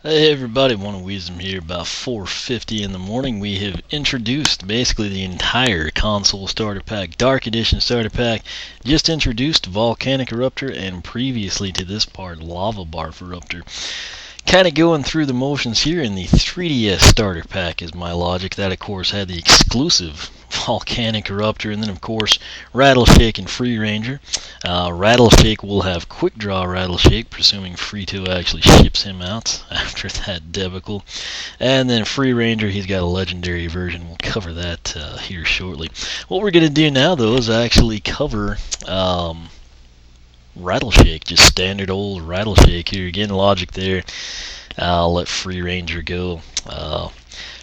Hey everybody, One of Wisdom here. About 4:50 in the morning, we have introduced basically the entire console starter pack, Dark Edition starter pack. Just introduced Volcanic Eruptor, and previously to this part, Lava Barf Eruptor. Kind of going through the motions here in the 3DS starter pack is my logic. That, of course, had the exclusive Volcanic Eruptor, and then, of course, Rattleshake and Free Ranger. Rattleshake will have Quick Draw Rattleshake, presuming Free2 actually ships him out after that debacle. And then Free Ranger, he's got a legendary version. We'll cover that here shortly. What we're going to do now, though, is actually cover Rattleshake, just standard old Rattleshake here. Again, logic there. I'll let Free Ranger go.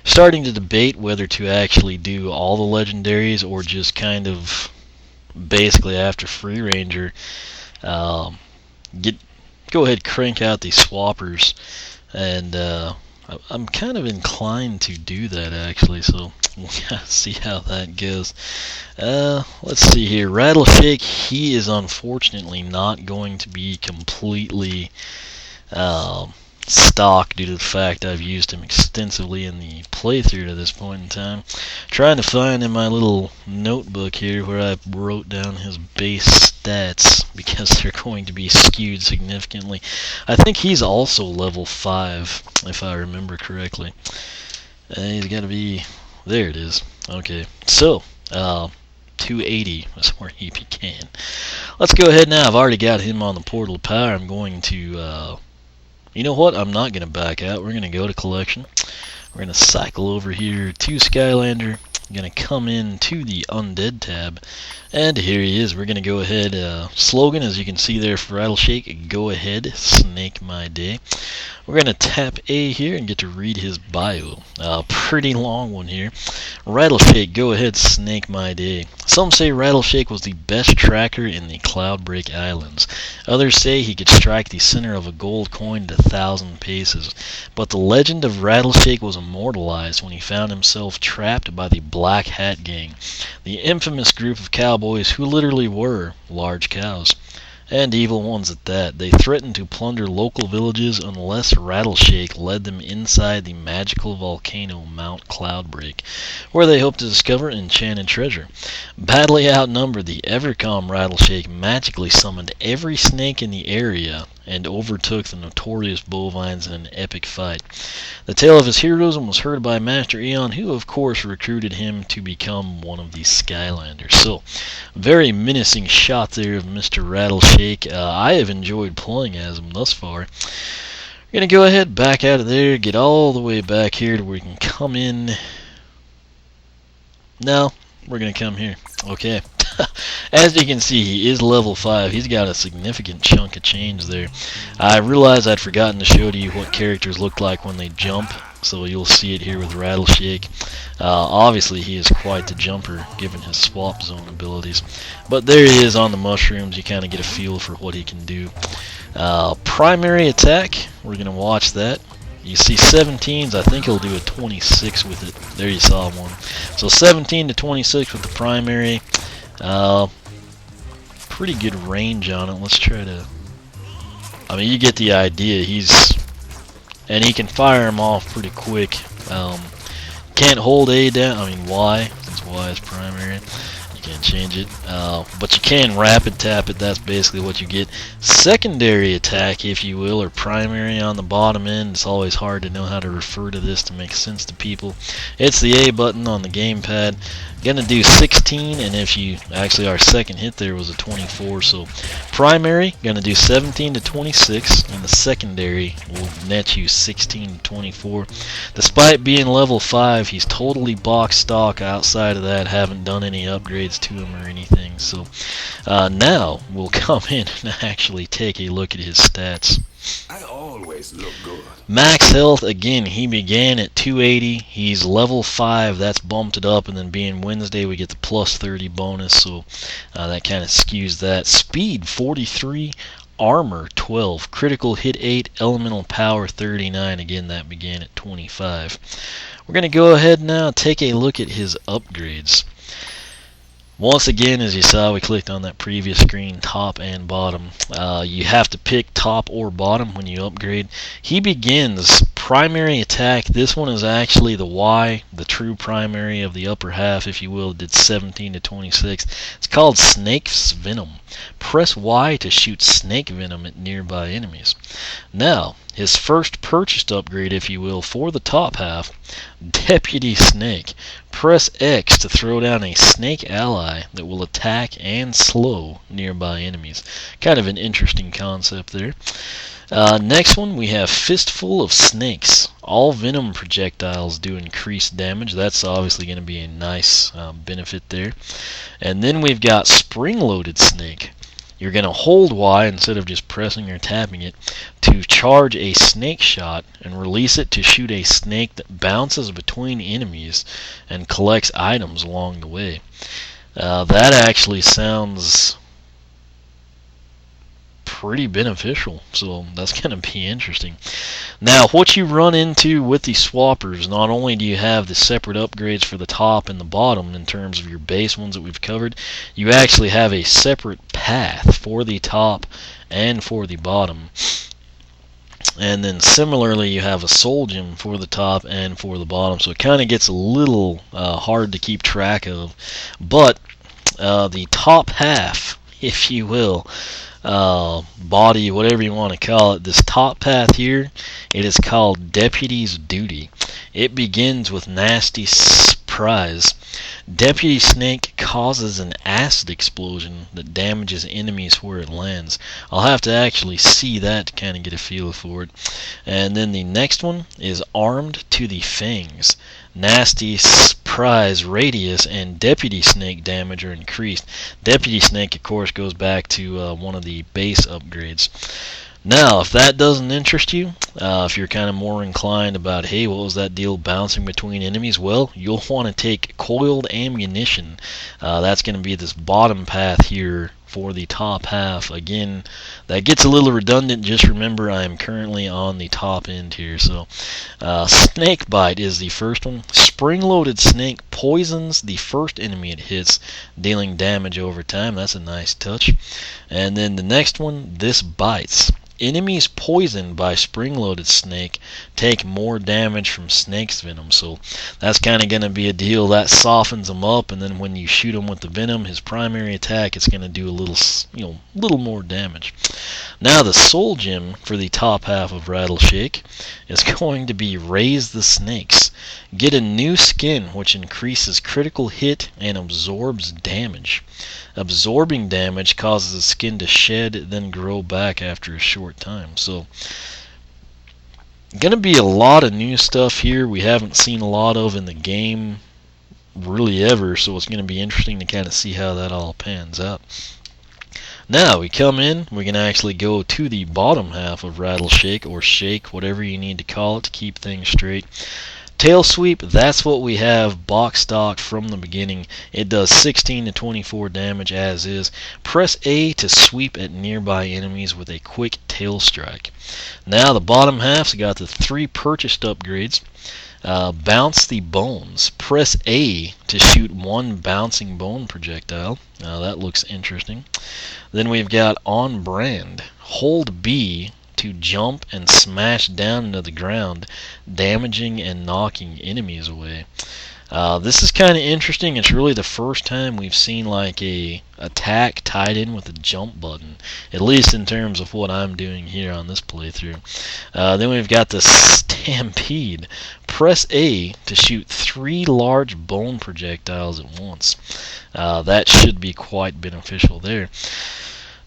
Starting to debate whether to actually do all the legendaries or just kind of basically after Free Ranger go ahead, crank out these swappers, and I'm kind of inclined to do that actually, so we'll see how that goes. Let's see here. Rattleshake, he is unfortunately not going to be completely stock due to the fact I've used him extensively in the playthrough to this point in time. Trying to find in my little notebook here where I wrote down his base stats because they're going to be skewed significantly. I think he's also level 5 if I remember correctly. He's got to be... there it is. Okay, so 280 was where he began. Let's go ahead now. I've already got him on the Portal of Power. I'm going to... you know what? I'm not going to back out. We're going to go to Collection. We're going to cycle over here to Skylander. I'm going to come in to the Undead tab. And here he is. We're going to go ahead. Slogan, as you can see there for Rattleshake, go ahead, snake my day. We're going to tap A here and get to read his bio. Pretty long one here. Rattleshake, go ahead, snake my day. Some say Rattleshake was the best tracker in the Cloudbreak Islands. Others say he could strike the center of a gold coin at 1,000 paces. But the legend of Rattleshake was immortalized when he found himself trapped by the Black Hat Gang, the infamous group of cowboys who literally were large cows. And evil ones at that. They threatened to plunder local villages unless Rattleshake led them inside the magical volcano Mount Cloudbreak, where they hoped to discover enchanted treasure. Badly outnumbered, the ever-calm Rattleshake magically summoned every snake in the area and overtook the notorious bovines in an epic fight. The tale of his heroism was heard by Master Eon, who of course recruited him to become one of the Skylanders. So, very menacing shot there of Mr. Rattleshake. I have enjoyed playing as him thus far. We're going to go ahead, back out of there, get all the way back here to where we can come in. No, we're going to come here. Okay. As you can see, he is level 5. He's got a significant chunk of change there. I realized I'd forgotten to show to you what characters look like when they jump, so you'll see it here with Rattleshake. Obviously, he is quite the jumper, given his swap zone abilities. But there he is on the mushrooms. You kind of get a feel for what he can do. Primary attack, we're going to watch that. You see 17s, I think he'll do a 26 with it. There you saw one. So 17 to 26 with the primary. Pretty good range on it. Let's try to... I mean, you get the idea. And he can fire them off pretty quick. Can't hold A down. I mean, Y, since Y is primary. You can't change it. But you can rapid tap it. That's basically what you get. Secondary attack, if you will, or primary on the bottom end. It's always hard to know how to refer to this to make sense to people. It's the A button on the gamepad. Gonna do 16, and if you actually, our second hit there was a 24, so primary gonna do 17 to 26, and the secondary will net you 16 to 24. Despite being level 5, he's totally box stock. Outside of that, haven't done any upgrades to him or anything. So now we'll come in and actually take a look at his stats. I always look good. Max health, again, he began at 280. He's level 5. That's bumped it up. And then being Wednesday, we get the plus 30 bonus. So that kind of skews that. Speed, 43. Armor, 12. Critical hit, 8. Elemental power, 39. Again, that began at 25. We're going to go ahead now and take a look at his upgrades. Once again, as you saw, we clicked on that previous screen, top and bottom. You have to pick top or bottom when you upgrade. He begins primary attack. This one is actually the Y, the true primary of the upper half, if you will. It did 17 to 26. It's called Snake's Venom. Press Y to shoot snake venom at nearby enemies. Now, his first purchased upgrade, if you will, for the top half, Deputy Snake. Press X to throw down a snake ally that will attack and slow nearby enemies. Kind of an interesting concept there. Next one, we have Fistful of Snakes. All venom projectiles do increased damage. That's obviously going to be a nice benefit there. And then we've got Spring-Loaded Snake. You're going to hold Y instead of just pressing or tapping it to charge a snake shot and release it to shoot a snake that bounces between enemies and collects items along the way. That actually sounds pretty beneficial, so that's going to be interesting. Now, what you run into with the swappers, not only do you have the separate upgrades for the top and the bottom in terms of your base ones that we've covered, you actually have a separate path for the top and for the bottom. And then similarly, you have a soul gem for the top and for the bottom, so it kind of gets a little hard to keep track of. But the top half, if you will, body, whatever you want to call it, this top path here, it is called Deputy's Duty. It begins with Nasty Surprise. Deputy Snake causes an acid explosion that damages enemies where it lands. I'll have to actually see that to kind of get a feel for it. And then the next one is Armed to the Fangs. Nasty Surprise radius and Deputy Snake damage are increased. Deputy Snake, of course, goes back to one of the base upgrades. Now, if that doesn't interest you, if you're kind of more inclined about, hey, what was that deal bouncing between enemies? Well, you'll want to take Coiled Ammunition. That's going to be this bottom path here for the top half. Again, that gets a little redundant. Just remember, I am currently on the top end here. So, Snake Bite is the first one. Spring-Loaded Snake poisons the first enemy it hits, dealing damage over time. That's a nice touch. And then the next one, This Bites. Enemies poisoned by Spring-Loaded Snake take more damage from Snake's Venom, so that's kind of going to be a deal that softens them up, and then when you shoot him with the Venom, his primary attack, it's going to do a little more damage. Now the Soul Gem for the top half of Rattle Shake is going to be Raise the Snakes. Get a new skin which increases critical hit and absorbs damage. Absorbing damage causes the skin to shed, then grow back after a short time. So, going to be a lot of new stuff here we haven't seen a lot of in the game really ever, so it's going to be interesting to kind of see how that all pans out. Now, we come in, we can actually go to the bottom half of Rattle Shake, or Shake, whatever you need to call it to keep things straight. Tail Sweep, that's what we have box stock from the beginning. It does 16 to 24 damage as is. Press A to sweep at nearby enemies with a quick tail strike. Now the bottom half's got the 3 purchased upgrades. Bounce the Bones. Press A to shoot 1 bouncing bone projectile. That looks interesting. Then we've got On Brand. Hold B to jump and smash down into the ground, damaging and knocking enemies away. This is kind of interesting. It's really the first time we've seen like a attack tied in with a jump button, at least in terms of what I'm doing here on this playthrough. Then we've got the Stampede. Press A to shoot 3 large bone projectiles at once. That should be quite beneficial there.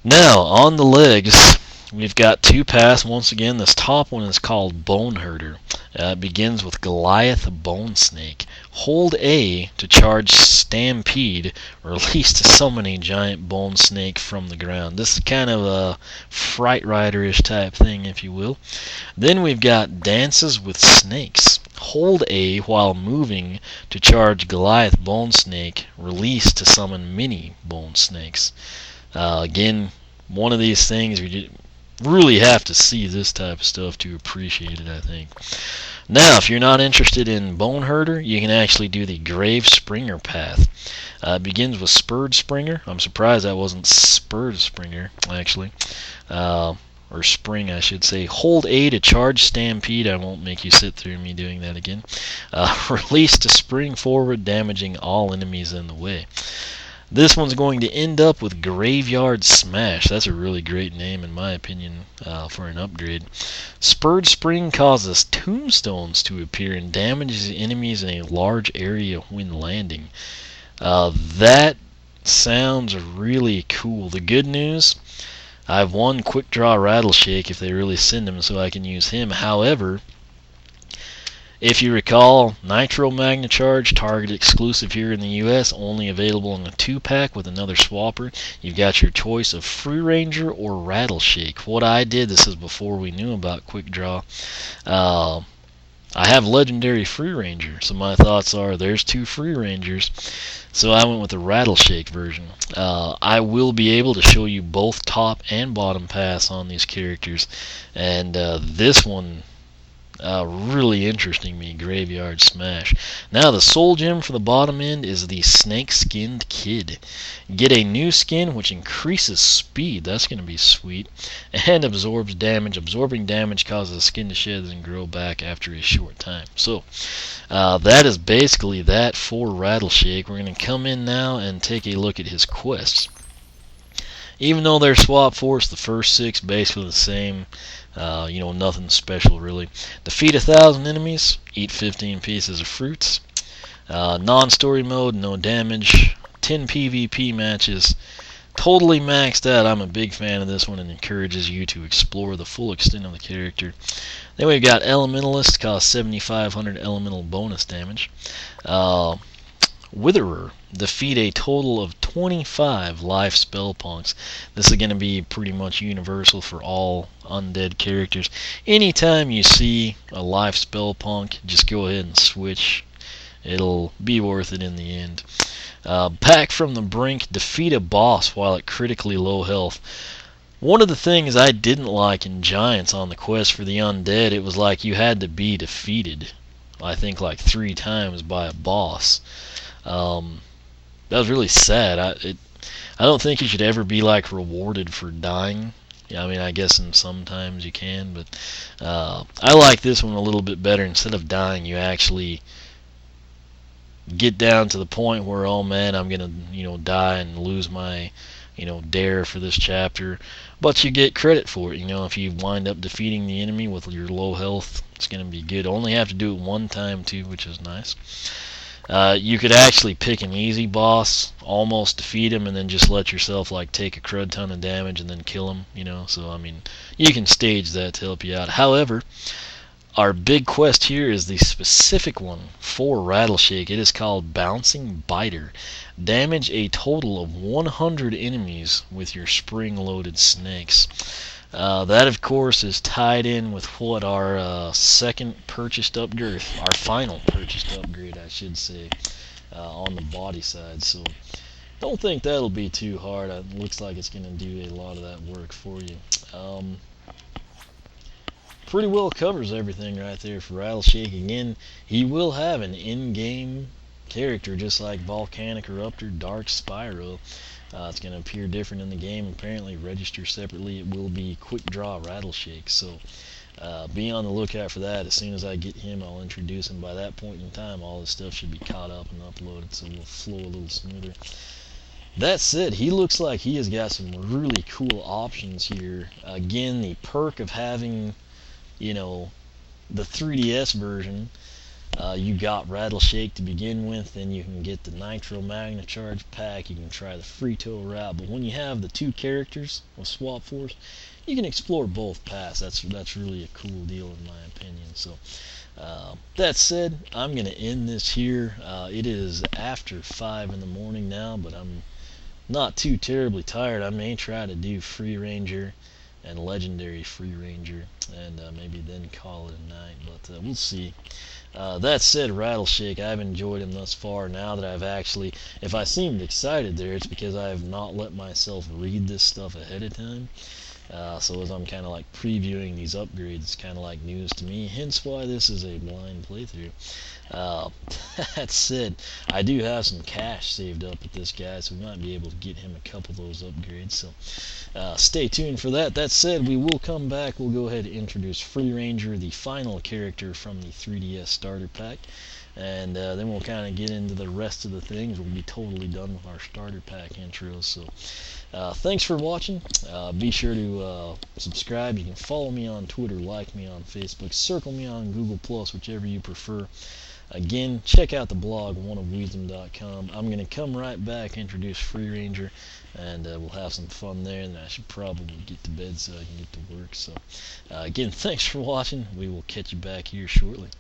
Now, on the legs, we've got 2 paths. Once again, this top one is called Bone Herder. It begins with Goliath Bone Snake. Hold A to charge Stampede, release to summon a giant bone snake from the ground. This is kind of a Fright Rider-ish type thing, if you will. Then we've got Dances with Snakes. Hold A while moving to charge Goliath Bone Snake, release to summon mini bone snakes. Again, one of these things we really have to see this type of stuff to appreciate it, I think. Now, if you're not interested in Bone Herder, you can actually do the Grave Springer path. It begins with Spurred Springer. I'm surprised that wasn't Spurred Springer, actually. Or Spring, I should say. Hold A to charge Stampede. I won't make you sit through me doing that again. Release to spring forward, damaging all enemies in the way. This one's going to end up with Graveyard Smash. That's a really great name, in my opinion, for an upgrade. Spurred Spring causes tombstones to appear and damages enemies in a large area when landing. That sounds really cool. The good news, I have one Quick Draw Rattleshake if they really send him, so I can use him. However, if you recall, Nitro Magna Charge, target exclusive here in the US, only available in a 2-pack with another swapper. You've got your choice of Free Ranger or Rattleshake. What I did, this is before we knew about Quick Draw, I have Legendary Free Ranger, so my thoughts are there's 2 Free Rangers, so I went with the Rattleshake version. I will be able to show you both top and bottom paths on these characters, and this one really interesting me, Graveyard Smash. Now the soul gem for the bottom end is the Snake Skinned Kid. Get a new skin which increases speed, that's going to be sweet, and absorbs damage. Absorbing damage causes the skin to shed and grow back after a short time. So that is basically that for Rattleshake. We're going to come in now and take a look at his quests. Even though they're swap force, the first 6 basically the same. Nothing special really. Defeat 1,000 enemies, eat 15 pieces of fruits. Non-story mode, no damage. 10 PvP matches. Totally maxed out. I'm a big fan of this one and encourages you to explore the full extent of the character. Then we've got Elementalist, costs 7,500 elemental bonus damage. Witherer, defeat a total of 25 life spell punks. This is going to be pretty much universal for all undead characters. Anytime you see a life spell punk, just go ahead and switch. It'll be worth it in the end. Pack from the Brink, defeat a boss while at critically low health. One of the things I didn't like in Giants on the quest for the undead, it was like you had to be defeated, I think like 3 times by a boss. That was really sad. I don't think you should ever be like rewarded for dying. I mean, I guess sometimes you can, but I like this one a little bit better. Instead of dying, you actually get down to the point where, oh man, I'm gonna die and lose my dare for this chapter, but you get credit for it. If you wind up defeating the enemy with your low health, it's gonna be good. Only have to do it one time too, which is nice. You could actually pick an easy boss, almost defeat him, and then just let yourself like take a crud ton of damage and then kill him, So I mean, you can stage that to help you out. However, our big quest here is the specific one for Rattleshake. It is called Bouncing Biter. Damage a total of 100 enemies with your spring-loaded snakes. That, of course, is tied in with what our second purchased upgrade, our final purchased upgrade, I should say, on the body side. So don't think that'll be too hard. It looks like it's going to do a lot of that work for you. Pretty well covers everything right there for Rattleshake. Again, he will have an in-game character just like Volcanic Eruptor, Dark Spyro. It's going to appear different in the game. Apparently, register separately. It will be Quick Draw Rattleshake. So be on the lookout for that. As soon as I get him, I'll introduce him. By that point in time, all this stuff should be caught up and uploaded, so it'll flow a little smoother. That said, he looks like he has got some really cool options here. Again, the perk of having, the 3DS version. You got Rattleshake to begin with, then you can get the Nitro Magna Charge pack, you can try the Frito route, but when you have the 2 characters with Swap Force, you can explore both paths. That's really a cool deal in my opinion. So that said, I'm going to end this here. It is after 5 in the morning now, but I'm not too terribly tired. I may try to do Free Ranger and Legendary Free Ranger, and maybe then call it a night, but we'll see. That said, Rattleshake, I've enjoyed him thus far. Now that I've actually, if I seemed excited there, it's because I have not let myself read this stuff ahead of time. So as I'm kind of like previewing these upgrades, it's kind of like news to me, hence why this is a blind playthrough. Uh, that said, I do have some cash saved up with this guy, so we might be able to get him a couple of those upgrades, so stay tuned for that. That said, we will come back, we'll go ahead and introduce Free Ranger, the final character from the 3DS starter pack, and then we'll kind of get into the rest of the things. We'll be totally done with our starter pack intros, so thanks for watching. Be sure to subscribe. You can follow me on Twitter, like me on Facebook, circle me on Google+, whichever you prefer. Again, check out the blog, oneofwisdom.com. I'm going to come right back, introduce Free Ranger, and we'll have some fun there, and I should probably get to bed so I can get to work. So, again, thanks for watching. We will catch you back here shortly.